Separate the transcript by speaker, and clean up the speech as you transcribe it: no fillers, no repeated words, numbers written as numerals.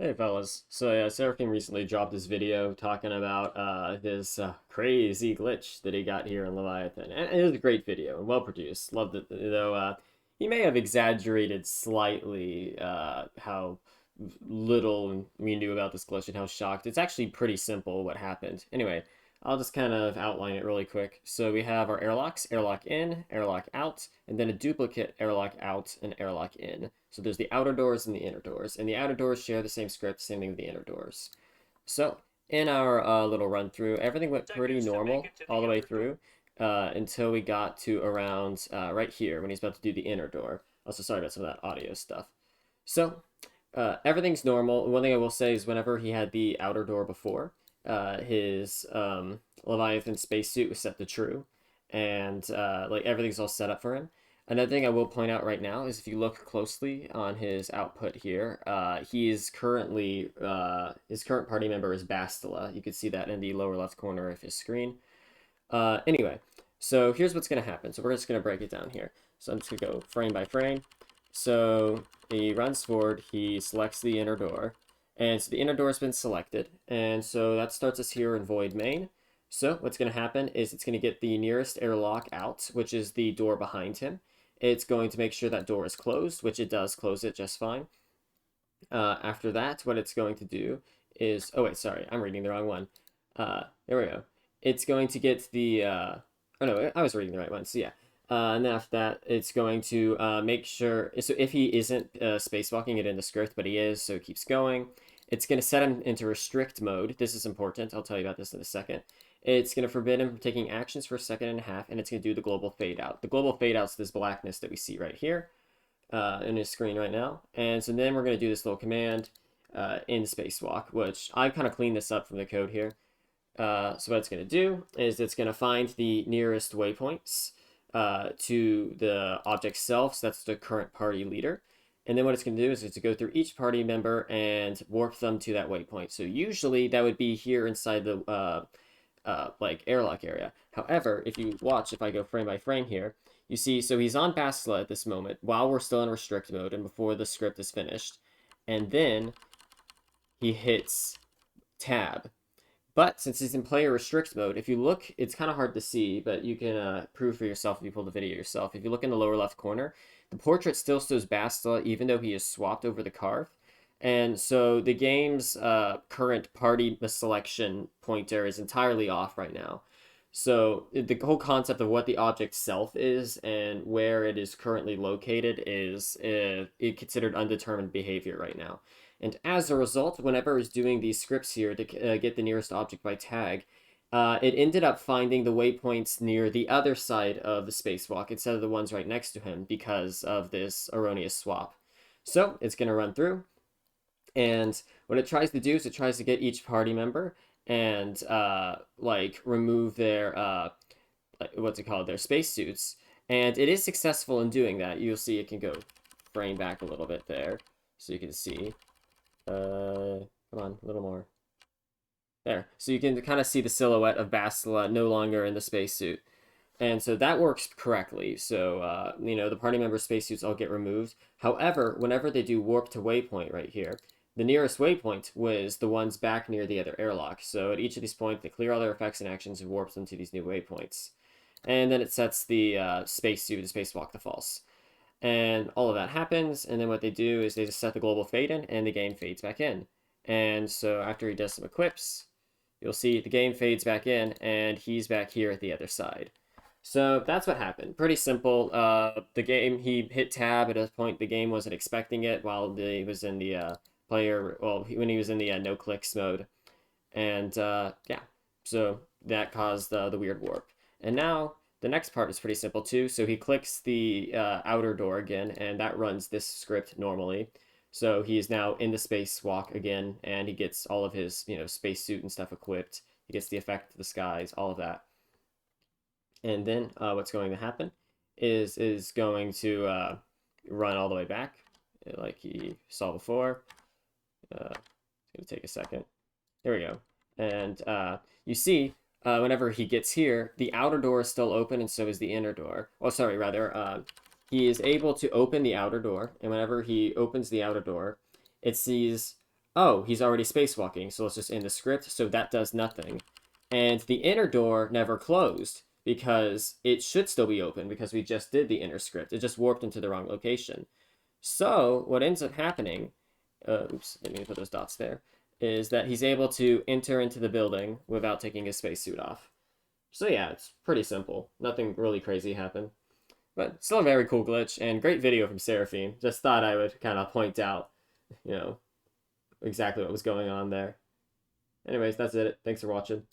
Speaker 1: Hey fellas, so yeah, Seraphim recently dropped this video talking about this crazy glitch that he got here in Leviathan, and it was a great video and well produced. Loved it, though. He may have exaggerated slightly how little we knew about this glitch and how shocked. It's actually pretty simple what happened. Anyway, I'll just kind of outline it really quick. So we have our airlocks, airlock in, airlock out, and then a duplicate airlock out and airlock in. So there's the outer doors and the inner doors, and the outer doors share the same script, same thing with the inner doors. So in our little run through, everything went pretty normal all the way through until we got to around right here when he's about to do the inner door. Also, sorry about some of that audio stuff. So everything's normal. One thing I will say is whenever he had the outer door before, his Leviathan spacesuit was set to true, and like everything's all set up for him. Another thing I will point out right now is if you look closely on his output here, he is currently his current party member is Bastila. You can see that in the lower left corner of his screen. Anyway, so here's what's going to happen. So we're just going to break it down here. So I'm just going to go frame by frame. So he runs forward, he selects the inner door, and so the inner door has been selected, and so that starts us here in void main. So what's going to happen is it's going to get the nearest airlock out, which is the door behind him. It's going to make sure that door is closed, which it does close it just fine. After that, what it's going to do is, oh wait, sorry, I'm reading the wrong one. There we go. It's going to get the, oh no, I was reading the right one, so yeah. And then after that, it's going to make sure, so if he isn't spacewalking it in the script, but he is, so it keeps going, it's going to set him into restrict mode. This is important. I'll tell you about this in a second. It's going to forbid him from taking actions for a second and a half, and it's going to do the global fade out. The global fade out is this blackness that we see right here in his screen right now. And so then we're going to do this little command in spacewalk, which I've kind of cleaned this up from the code here. So what it's going to do is it's going to find the nearest waypoints to the object self. So that's the current party leader. And then what it's going to do is it's to go through each party member and warp them to that waypoint. So usually that would be here inside the like airlock area. However, if you watch, if I go frame by frame here, you see, so he's on Bastila at this moment while we're still in restrict mode and before the script is finished. And then he hits tab. But since he's in player restrict mode, if you look, it's kind of hard to see, but you can prove for yourself if you pull the video yourself. If you look in the lower left corner, the portrait still shows Bastila even though he is swapped over the carve. And so the game's current party selection pointer is entirely off right now. So the whole concept of what the object self is and where it is currently located is considered undetermined behavior right now. And as a result, whenever it's doing these scripts here to get the nearest object by tag, it ended up finding the waypoints near the other side of the spacewalk instead of the ones right next to him because of this erroneous swap. So it's going to run through. And what it tries to do is it tries to get each party member and like remove their what's it called, their spacesuits, and it is successful in doing that. You'll see it can go frame back a little bit there, so you can see. Come on, a little more. There, so you can kind of see the silhouette of Bastila no longer in the spacesuit. And so that works correctly. So, you know, the party member spacesuits all get removed. However, whenever they do warp to waypoint right here, the nearest waypoint was the ones back near the other airlock. So at each of these points, they clear all their effects and actions and warps them to these new waypoints. And then it sets the spacesuit, the spacewalk to false. And all of that happens, and then what they do is they just set the global fade in, and the game fades back in. And so after he does some equips, you'll see the game fades back in, and he's back here at the other side. So that's what happened. Pretty simple. The game, he hit tab at a point the game wasn't expecting it while he was in the player, well, when he was in the no clicks mode. And yeah, so that caused the weird warp. And now the next part is pretty simple too. So he clicks the outer door again, and that runs this script normally. So he is now in the spacewalk again, and he gets all of his, you know, spacesuit and stuff equipped. He gets the effect of the skies, all of that. And then what's going to happen is going to run all the way back, like he saw before. It's going to take a second. There we go. And you see, whenever he gets here, the outer door is still open, and so is the inner door. Oh, sorry, rather. He is able to open the outer door, and whenever he opens the outer door, it sees oh, he's already spacewalking, so let's just end the script. So that does nothing. And the inner door never closed because it should still be open because we just did the inner script. It just warped into the wrong location. So what ends up happening, oops, didn't mean to put those dots there, is that he's able to enter into the building without taking his spacesuit off. So yeah, it's pretty simple. Nothing really crazy happened. But still a very cool glitch and great video from Seraphim. Just thought I would kind of point out, you know, exactly what was going on there. Anyways, that's it. Thanks for watching.